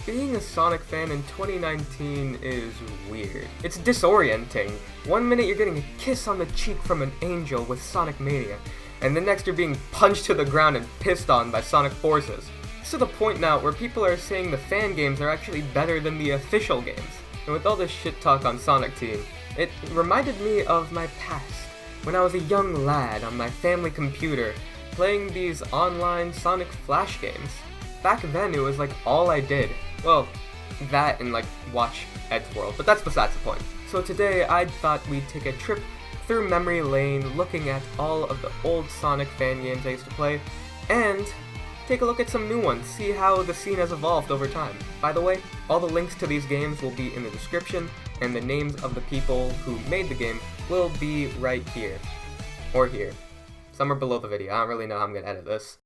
Being a Sonic fan in 2019 is weird. It's disorienting. One minute you're getting a kiss on the cheek from an angel with Sonic Mania, and the next you're being punched to the ground and pissed on by Sonic forces. It's to the point now where people are saying the fan games are actually better than the official games. And with all this shit talk on Sonic Team, it reminded me of my past, when I was a young lad on my family computer, playing these online Sonic Flash games. Back then it was like all I did. Well, that and like watch Edgeworld, but that's besides the point. So today I thought we'd take a trip through memory lane looking at all of the old Sonic fan games I used to play, and take a look at some new ones, see how the scene has evolved over time. By the way, all the links to these games will be in the description, and the names of the people who made the game will be right here. Or here. Somewhere below the video. I don't really know how I'm gonna edit this.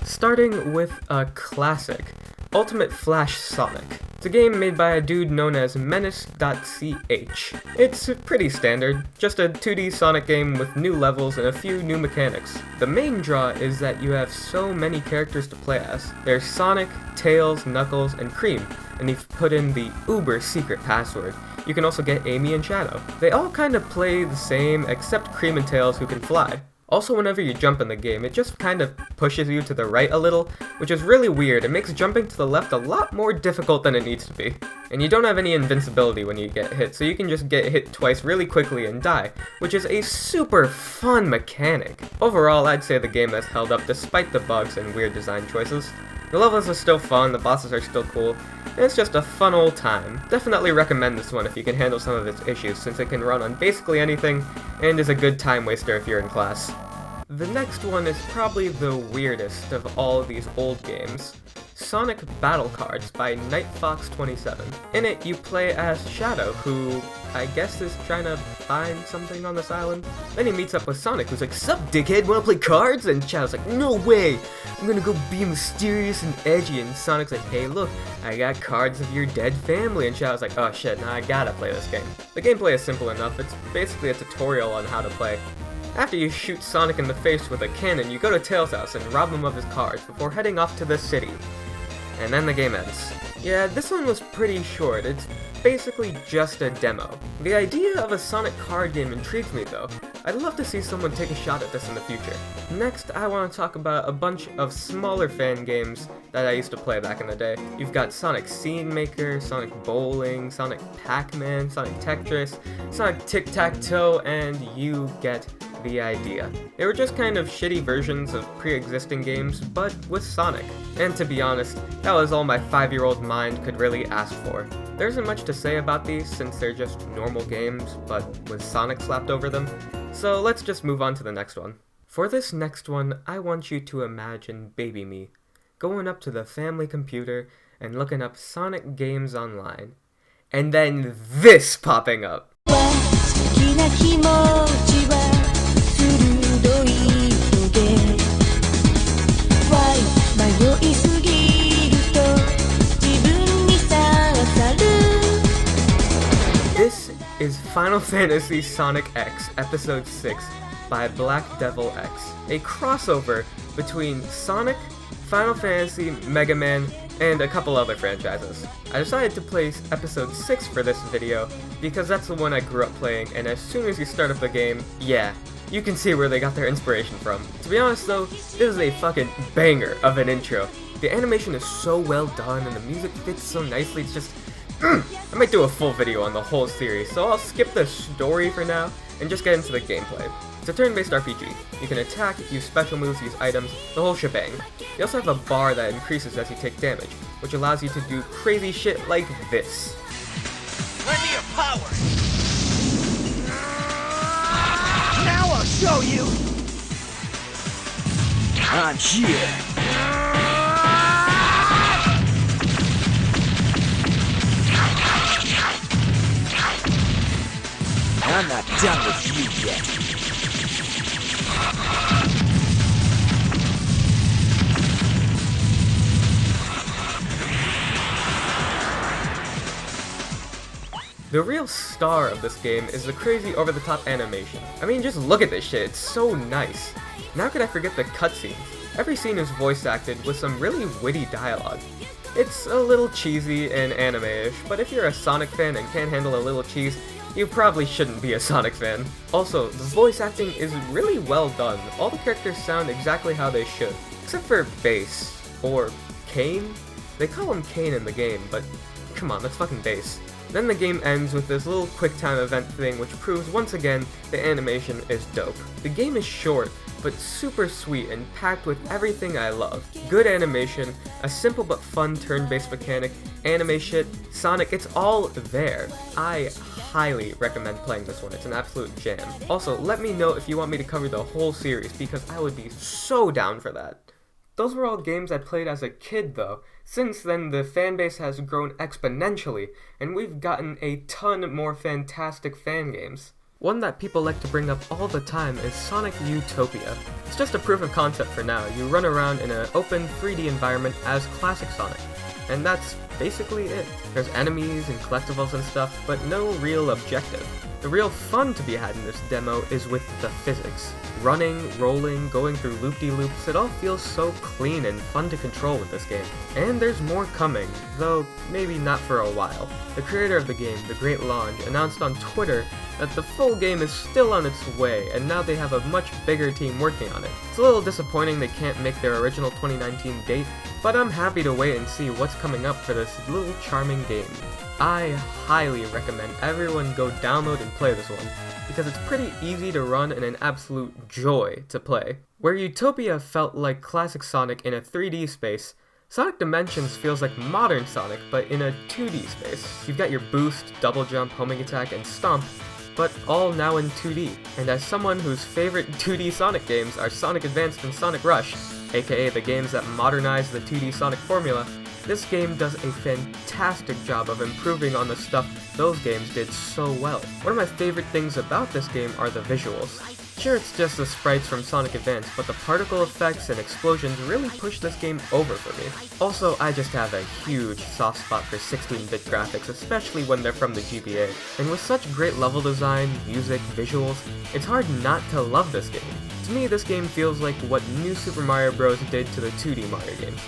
Starting with a classic, Ultimate Flash Sonic. It's a game made by a dude known as Menace.ch. It's pretty standard, just a 2D Sonic game with new levels and a few new mechanics. The main draw is that you have so many characters to play as. There's Sonic, Tails, Knuckles, and Cream, and if you put in the uber secret password, you can also get Amy and Shadow. They all kind of play the same, except Cream and Tails, who can fly. Also, whenever you jump in the game, it just kind of pushes you to the right a little, which is really weird. It makes jumping to the left a lot more difficult than it needs to be. And you don't have any invincibility when you get hit, so you can just get hit twice really quickly and die, which is a super fun mechanic. Overall, I'd say the game has held up despite the bugs and weird design choices. The levels are still fun, the bosses are still cool, and it's just a fun old time. Definitely recommend this one if you can handle some of its issues, since it can run on basically anything, and is a good time waster if you're in class. The next one is probably the weirdest of all of these old games. Sonic Battle Cards by NightFox27. In it, you play as Shadow, who I guess is trying to find something on this island. Then he meets up with Sonic, who's like, "Sup, dickhead, wanna play cards?" And Shadow's like, "No way! I'm gonna go be mysterious and edgy." And Sonic's like, "Hey, look, I got cards of your dead family." And Shadow's like, "Oh shit, now I gotta play this game." The gameplay is simple enough. It's basically a tutorial on how to play. After you shoot Sonic in the face with a cannon, you go to Tails' house and rob him of his cards before heading off to the city. And then the game ends. Yeah, this one was pretty short. It's basically just a demo. The idea of a Sonic card game intrigues me though. I'd love to see someone take a shot at this in the future. Next, I want to talk about a bunch of smaller fan games that I used to play back in the day. You've got Sonic Scene Maker, Sonic Bowling, Sonic Pac-Man, Sonic Tetris, Sonic Tic-Tac-Toe, and you get the idea. They were just kind of shitty versions of pre-existing games, but with Sonic. And to be honest, that was all my 5-year-old mind could really ask for. There isn't much to say about these since they're just normal games, but with Sonic slapped over them. So let's just move on to the next one. For this next one, I want you to imagine baby me going up to the family computer and looking up Sonic games online. And then this popping up. This is Final Fantasy Sonic X Episode 6 by Black Devil X, a crossover between Sonic, Final Fantasy, Mega Man, and a couple other franchises. I decided to place Episode 6 for this video because that's the one I grew up playing, and as soon as you start up the game, yeah, you can see where they got their inspiration from. To be honest though, this is a fucking banger of an intro. The animation is so well done and the music fits so nicely, it's just I might do a full video on the whole series, so I'll skip the story for now and just get into the gameplay. It's a turn-based RPG. You can attack, use special moves, use items, the whole shebang. You also have a bar that increases as you take damage, which allows you to do crazy shit like this. Lend me your power! Now I'll show you! I'm here! I'm not done with you yet. The real star of this game is the crazy over-the-top animation. I mean, just look at this shit, it's so nice. And how could I forget the cutscenes? Every scene is voice acted with some really witty dialogue. It's a little cheesy and anime-ish, but if you're a Sonic fan and can't handle a little cheese, you probably shouldn't be a Sonic fan. Also, the voice acting is really well done. All the characters sound exactly how they should. Except for Bass, or Kane? They call him Kane in the game, but come on, that's fucking Bass. Then the game ends with this little quick-time event thing which proves once again the animation is dope. The game is short, but super sweet and packed with everything I love. Good animation, a simple but fun turn-based mechanic, anime shit, Sonic, it's all there. I highly recommend playing this one, it's an absolute jam. Also, let me know if you want me to cover the whole series because I would be so down for that. Those were all games I played as a kid though. Since then, the fanbase has grown exponentially, and we've gotten a ton more fantastic fan games. One that people like to bring up all the time is Sonic Mutopia. It's just a proof of concept for now. You run around in an open 3D environment as classic Sonic. And that's basically it. There's enemies and collectibles and stuff, but no real objective. The real fun to be had in this demo is with the physics. Running, rolling, going through loop-de-loops, it all feels so clean and fun to control with this game. And there's more coming, though maybe not for a while. The creator of the game, The Great Launch, announced on Twitter that the full game is still on its way, and now they have a much bigger team working on it. It's a little disappointing they can't make their original 2019 date, but I'm happy to wait and see what's coming up for this little charming game. I highly recommend everyone go download and play this one, because it's pretty easy to run and an absolute joy to play. Where Utopia felt like classic Sonic in a 3D space, Sonic Dimensions feels like modern Sonic, but in a 2D space. You've got your boost, double jump, homing attack, and stomp, but all now in 2D. And as someone whose favorite 2D Sonic games are Sonic Advance and Sonic Rush, aka the games that modernize the 2D Sonic formula, this game does a fantastic job of improving on the stuff those games did so well. One of my favorite things about this game are the visuals. Sure, it's just the sprites from Sonic Advance, but the particle effects and explosions really push this game over for me. Also, I just have a huge soft spot for 16-bit graphics, especially when they're from the GBA. And with such great level design, music, visuals, it's hard not to love this game. To me, this game feels like what New Super Mario Bros. Did to the 2D Mario games.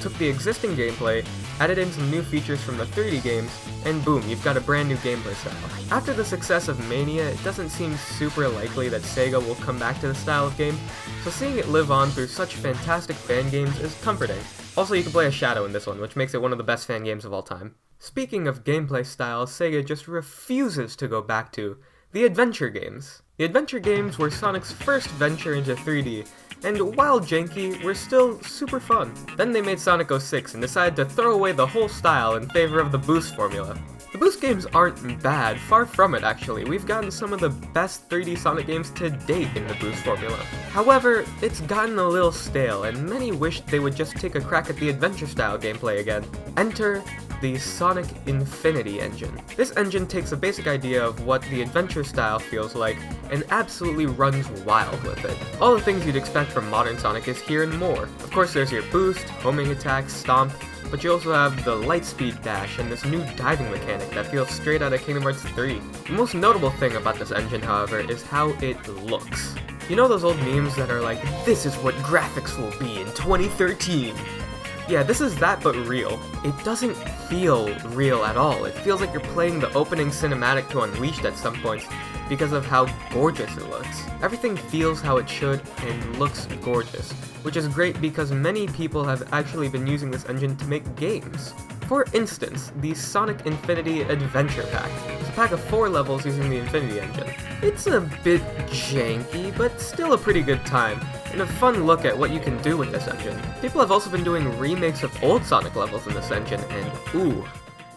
Took the existing gameplay, added in some new features from the 3D games, and boom, you've got a brand new gameplay style. After the success of Mania, it doesn't seem super likely that Sega will come back to the style of game, so seeing it live on through such fantastic fan games is comforting. Also, you can play as Shadow in this one, which makes it one of the best fan games of all time. Speaking of gameplay styles, Sega just refuses to go back to the adventure games. The adventure games were Sonic's first venture into 3D, and while janky, were still super fun. Then they made Sonic 06 and decided to throw away the whole style in favor of the boost formula. The boost games aren't bad, far from it actually. We've gotten some of the best 3D Sonic games to date in the boost formula. However, it's gotten a little stale, and many wish they would just take a crack at the adventure style gameplay again. Enter the Sonic Infinity engine. This engine takes a basic idea of what the adventure style feels like and absolutely runs wild with it. All the things you'd expect from modern Sonic is here and more. Of course, there's your boost, homing attack, stomp, but you also have the lightspeed dash and this new diving mechanic that feels straight out of Kingdom Hearts 3. The most notable thing about this engine, however, is how it looks. You know those old memes that are like, "This is what graphics will be in 2013? Yeah, this is that, but real. It doesn't feel real at all. It feels like you're playing the opening cinematic to Unleashed at some points because of how gorgeous it looks. Everything feels how it should and looks gorgeous, which is great because many people have actually been using this engine to make games. For instance, the Sonic Infinity Adventure Pack. It's a pack of 4 levels using the Infinity engine. It's a bit janky, but still a pretty good time, and a fun look at what you can do with this engine. People have also been doing remakes of old Sonic levels in this engine, and ooh,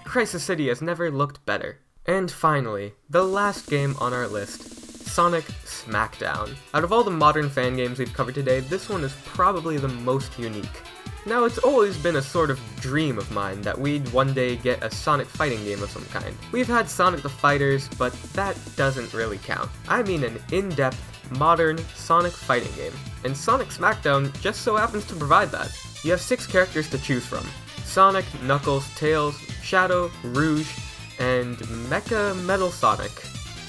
Crisis City has never looked better. And finally, the last game on our list, Sonic Smackdown. Out of all the modern fan games we've covered today, this one is probably the most unique. Now, it's always been a sort of dream of mine that we'd one day get a Sonic fighting game of some kind. We've had Sonic the Fighters, but that doesn't really count. I mean an in-depth, modern Sonic fighting game. And Sonic Smackdown just so happens to provide that. You have 6 characters to choose from: Sonic, Knuckles, Tails, Shadow, Rouge, and Mecha Metal Sonic.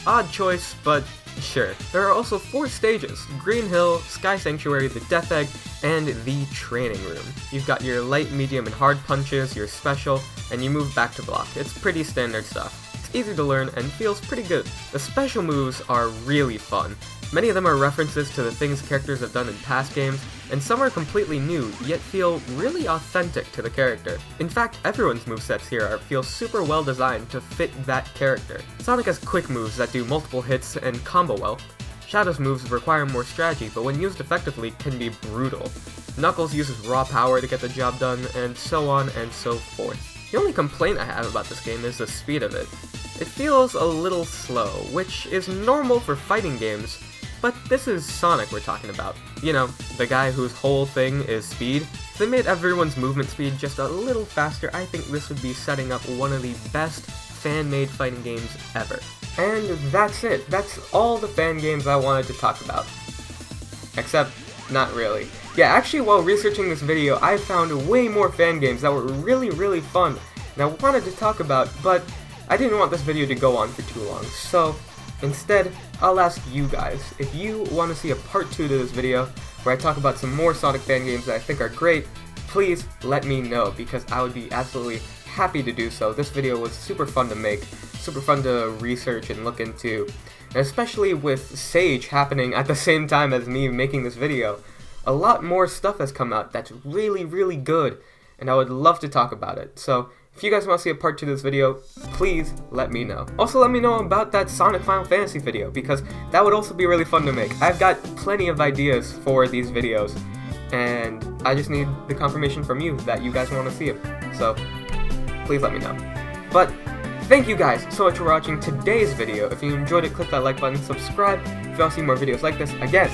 Odd choice, but Sure. There are also 4 stages: Green Hill, Sky Sanctuary, the Death Egg, and the Training Room. You've got your light, medium, and hard punches, your special, and you move back to block. It's pretty standard stuff. It's easy to learn and feels pretty good. The special moves are really fun. Many of them are references to the things characters have done in past games, and some are completely new, yet feel really authentic to the character. In fact, everyone's movesets here feel super well designed to fit that character. Sonic has quick moves that do multiple hits and combo well. Shadow's moves require more strategy, but when used effectively can be brutal. Knuckles uses raw power to get the job done, and so on and so forth. The only complaint I have about this game is the speed of it. It feels a little slow, which is normal for fighting games, but this is Sonic we're talking about. You know, the guy whose whole thing is speed. If they made everyone's movement speed just a little faster, I think this would be setting up one of the best fan-made fighting games ever. And that's it. That's all the fan games I wanted to talk about. Except, not really. Yeah, actually, while researching this video, I found way more fan games that were really fun and I wanted to talk about, but I didn't want this video to go on for too long, so instead, I'll ask you guys, if you want to see a part 2 to this video, where I talk about some more Sonic fan games that I think are great, please let me know, because I would be absolutely happy to do so. This video was super fun to make, super fun to research and look into, and especially with Sage happening at the same time as me making this video, a lot more stuff has come out that's really good, and I would love to talk about it. So, if you guys want to see a part 2 to this video, please let me know. Also, let me know about that Sonic Final Fantasy video, because that would also be really fun to make. I've got plenty of ideas for these videos, and I just need the confirmation from you that you guys want to see it. So, please let me know. But, thank you guys so much for watching today's video. If you enjoyed it, click that like button, subscribe if you want to see more videos like this. Again,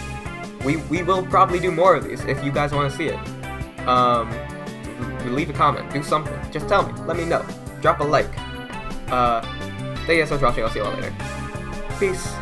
we will probably do more of these if you guys want to see it. Leave a comment, do something, just tell me, let me know, drop a like. Thank you guys so much for watching, I'll see you all later. Peace.